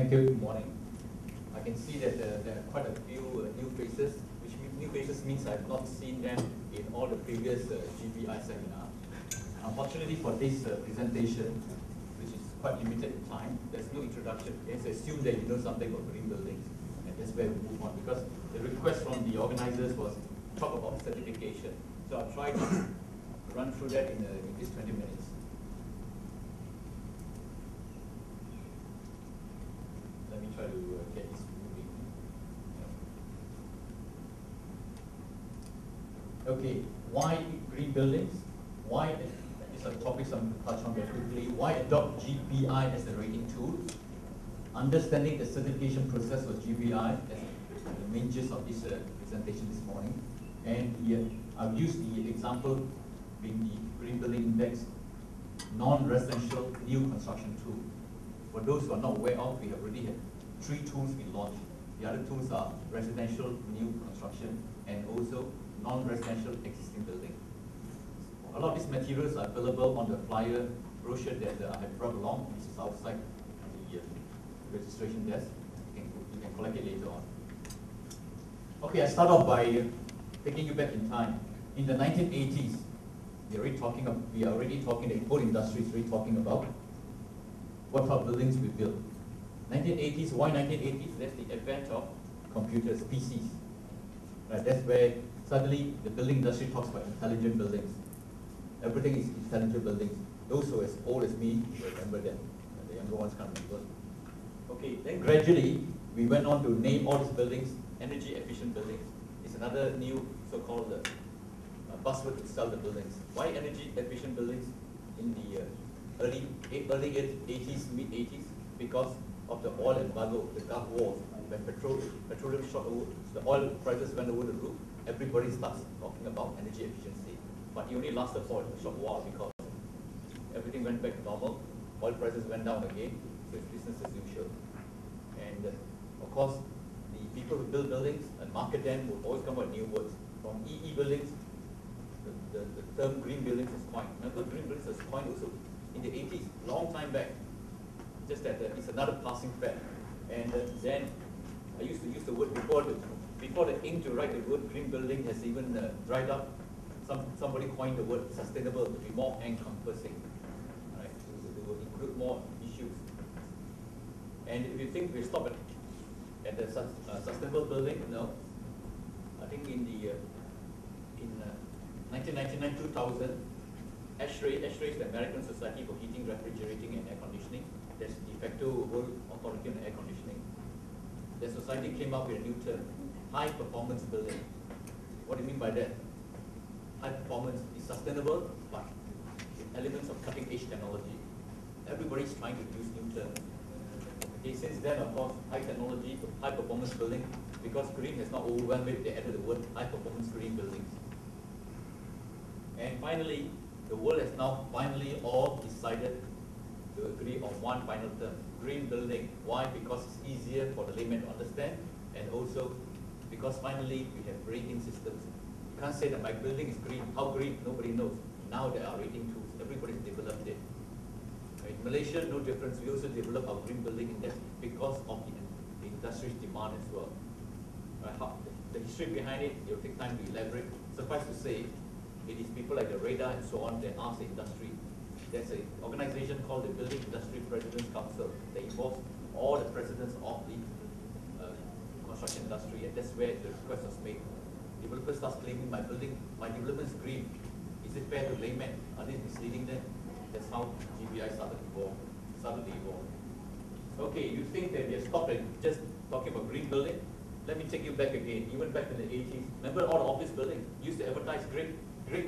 Thank you. Good morning. I can see that there are quite a few new faces, which new faces means I have not seen them in all the previous GBI seminar. Unfortunately for this presentation, which is quite limited in time, there's no introduction. Let's assume that you know something about green buildings, and that's where we move on, because the request from the organizers was talk about certification. So I'll try to run through that in these 20 minutes. Let me try to get this moving. Okay, why green buildings? Why, these are topics I'm going to touch on very quickly. Why adopt GBI as a rating tool? Understanding the certification process for GBI as the main gist of this presentation this morning. And here, I've used the example being the Green Building Index non-residential new construction tool. For those who are not aware of, we have already had 3 tools we launched. The other tools are residential new construction and also non-residential existing building. A lot of these materials are available on the flyer brochure that I have brought along. This is outside the registration desk. You can collect it later on. Okay, I start off by taking you back in time. In the 1980s, we are already talking, the whole industry is already talking about what type of buildings we build. 1980s, why 1980s? That's the advent of computers, PCs. Right, that's where suddenly the building industry talks about intelligent buildings. Everything is intelligent buildings. Those who are as old as me will remember that. The younger ones can't remember. Okay, then gradually we went on to name all these buildings energy efficient buildings. It's another new so-called buzzword to sell the buildings. Why energy efficient buildings in the early 80s, mid 80s? Because of the oil embargo, the Gulf Wars, when petroleum shot over, the oil prices went over the roof. Everybody starts talking about energy efficiency, but it only lasted for a short while because everything went back to normal. Oil prices went down again, so it's business as usual. And of course, the people who build buildings and market them will always come up with new words. From EE buildings, the term green buildings was coined. Remember, green buildings was coined also in the 80s, long time back. Just that it's another passing fad. And then I used to use the word before the ink to write the word green building has even dried up. Somebody coined the word sustainable to be more encompassing, right? To include more issues. And if you think we stop at the sustainable building, no. I think in 1999-2000, ASHRAE is the American Society for Heating, Refrigerating, and Air Conditioning. That's de facto World Authority on Air Conditioning. The society came up with a new term, high performance building. What do you mean by that? High performance is sustainable, but with elements of cutting edge technology. Everybody's trying to use new terms. Okay, since then, of course, high technology, high performance building, because green has not overwhelmed it, they added the word high performance green buildings. And finally, the world has now finally all decided to agree on one final term, green building. Why? Because it's easier for the layman to understand, and also because finally we have rating systems. You can't say that my building is green. How green? Nobody knows. Now there are rating tools. Everybody's developed it. In Malaysia, no difference. We also develop our green building index because of the industry's demand as well. The history behind it will take time to elaborate. Suffice to say, it is people like the radar and so on that ask the industry. There's an organization called the Building Industry Presidents Council that involves all the presidents of the construction industry, and that's where the request was made. Developers start claiming my development is green. Is it fair to laymen? Are they misleading them? That's how GBI started to evolve. Okay, you think that we have stopped at just talking about green building? Let me take you back again, even back in the 80s. Remember all the office buildings used to advertise grade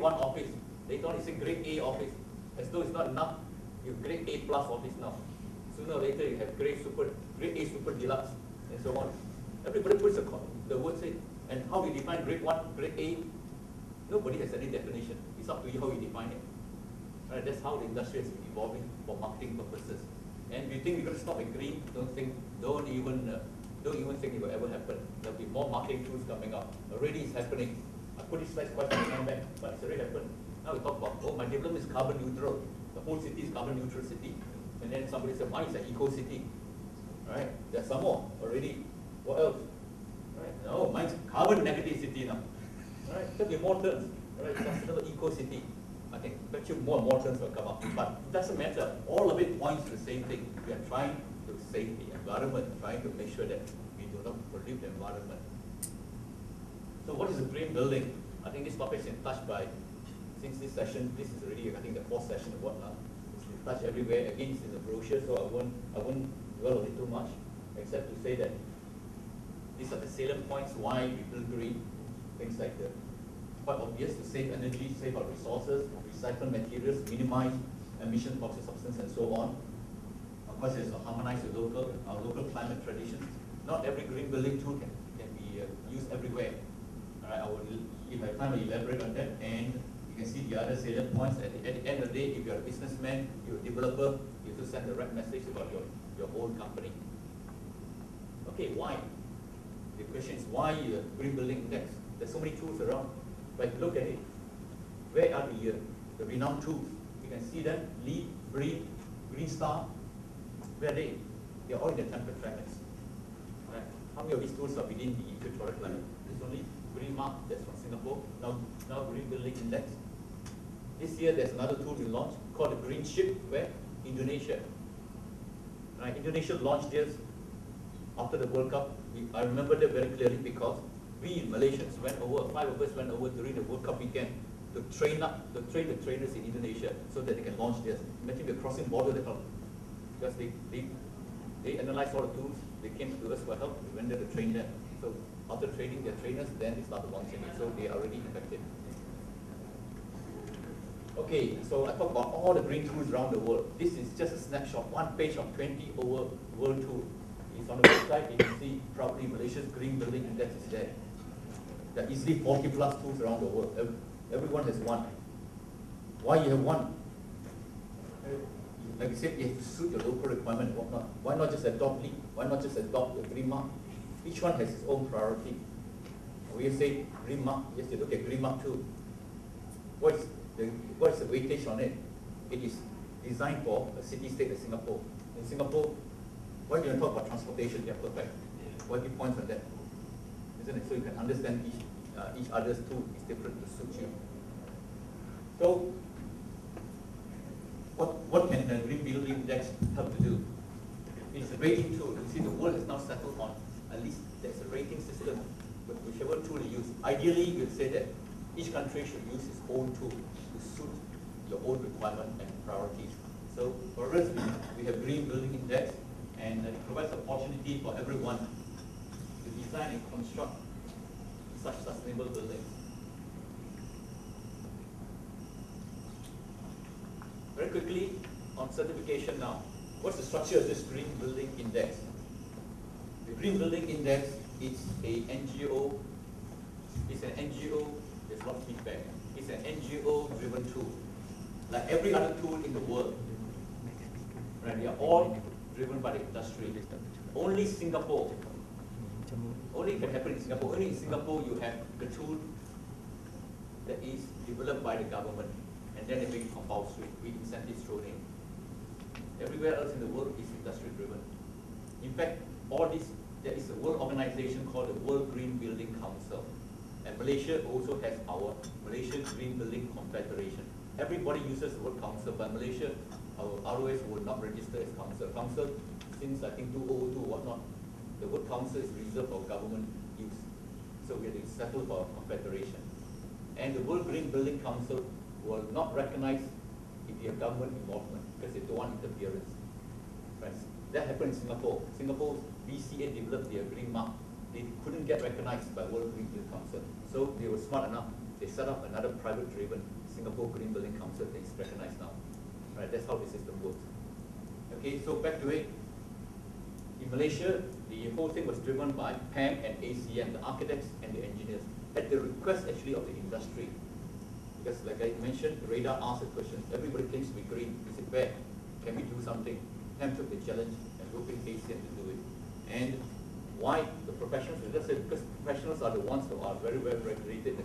1 office. Later on, it said grade A office. As though it's not enough, you have grade A plus office now. Sooner or later, you have grade A super deluxe, and so on. Everybody puts the words in. And how we define grade 1, grade A, nobody has any definition. It's up to you how you define it. Right? That's how the industry has been evolving for marketing purposes. And if you think we're going to stop at green, don't even think it will ever happen. There'll be more marketing tools coming up. Already it's happening. I put this slide quite some time back, but it's already happened. Now we talk about, oh, my development is carbon neutral. The whole city is carbon neutral city. And then somebody said, mine is an eco city. Right? There's some more already. What else? Right? No, mine's carbon negative city now. Right? There'll be more terms. Right? Sustainable eco city. I think bet you more and more terms will come up. But it doesn't matter. All of it points to the same thing. We are trying to save the environment, trying to make sure that we do not pollute the environment. So what is a green building? I think this topic has been touched by, since this session, this is already, I think, the fourth session or whatnot. It's been touched everywhere. Again, it's in the brochure, so I won't dwell on it too much, except to say that these are the salient points why we build green. Things like the quite obvious, to save energy, save our resources, recycle materials, minimize emission of toxic substance, and so on. Of course, it's to harmonize with our local climate traditions. Not every green building tool can be used everywhere. All right, if I have time, I will elaborate on that. And you can see the other salient points. At the end of the day, if you're a businessman, you're a developer, you have to send the right message about your own company. Okay, why? The question is why green building index? There's so many tools around. But look at it. Where are the renowned tools? You can see them: LEED, BREEAM, Green Star. Where are they? They're all in the temperate trackers. Right. How many of these tools are within the equatorial climate? There's only Green Mark, that's from Singapore. Now Green Building Index. This year there's another tool we launched called the Green Ship, where Indonesia. Right. Indonesia launched theirs after the World Cup. I remember that very clearly because we Malaysians went over, 5 of us went over during the World Cup weekend to train the trainers in Indonesia so that they can launch theirs. Imagine we're crossing border because they analyzed all the tools, they came to us for help, we went there to train them. So after training their trainers, then they started launching it, so they are already effective. Okay, so I talked about all the green tools around the world. This is just a snapshot, one page of 20 over world tools. It's on the website, you can see proudly Malaysia's Green Building Index is there. There are easily 40 plus tools around the world. Everyone has one. Why you have one? Like I said, you have to suit your local requirement and whatnot. Why not just adopt LEED? Why not just adopt the Green Mark? Each one has its own priority. We say Green Mark, yes, you look at Green Mark too. What's the weightage on it? It is designed for a city-state like Singapore. In Singapore, when you talk about transportation, they are perfect. What are the points on that? Isn't it? So you can understand each other's tool is different to suit you. So, what can the Green Building Index help to do? It's a rating tool. You see, the world has now settled on at least there's a rating system, but whichever tool you use. Ideally, you'd say that each country should use its own tool to suit your own requirement and priorities. So for us, we have Green Building Index, and it provides opportunity for everyone to design and construct such sustainable buildings. Very quickly on certification now. What's the structure of this Green Building Index? The Green Building Index is a NGO. It's an NGO. There's a lot of feedback. It's an NGO-driven tool, like every other tool in the world. Right? We are all driven by the industry. Only Singapore. Only can happen in Singapore. Only in Singapore you have the tool that is developed by the government, and then they make it compulsory with incentives thrown in. Everywhere else in the world is industry driven. In fact, all this, there is a world organization called the World Green Building Council. And Malaysia also has our Malaysian Green Building Confederation. Everybody uses the word council, but Malaysia, our ROS will not register as council. Council, since I think 2002 or whatnot, the word council is reserved for government use. So we have to settle for a confederation. And the World Green Building Council will not recognize if you have government involvement because they don't want interference. Right? That happened in Singapore. Singapore's BCA developed their Green Mark. They couldn't get recognized by World Green Building Council. So they were smart enough. They set up another private-driven Singapore Green Building Council that is recognized now. Right? That's how the system works. Okay, so back to it. In Malaysia, the whole thing was driven by PAM and ACM, the architects and the engineers, at the request actually of the industry. Because like I mentioned, Radar asked a question, everybody claims to be green. Is it bad? Can we do something? PAM took the challenge and roping ACM to do it. And why the professionals? Let's say because professionals are the ones who are very well regulated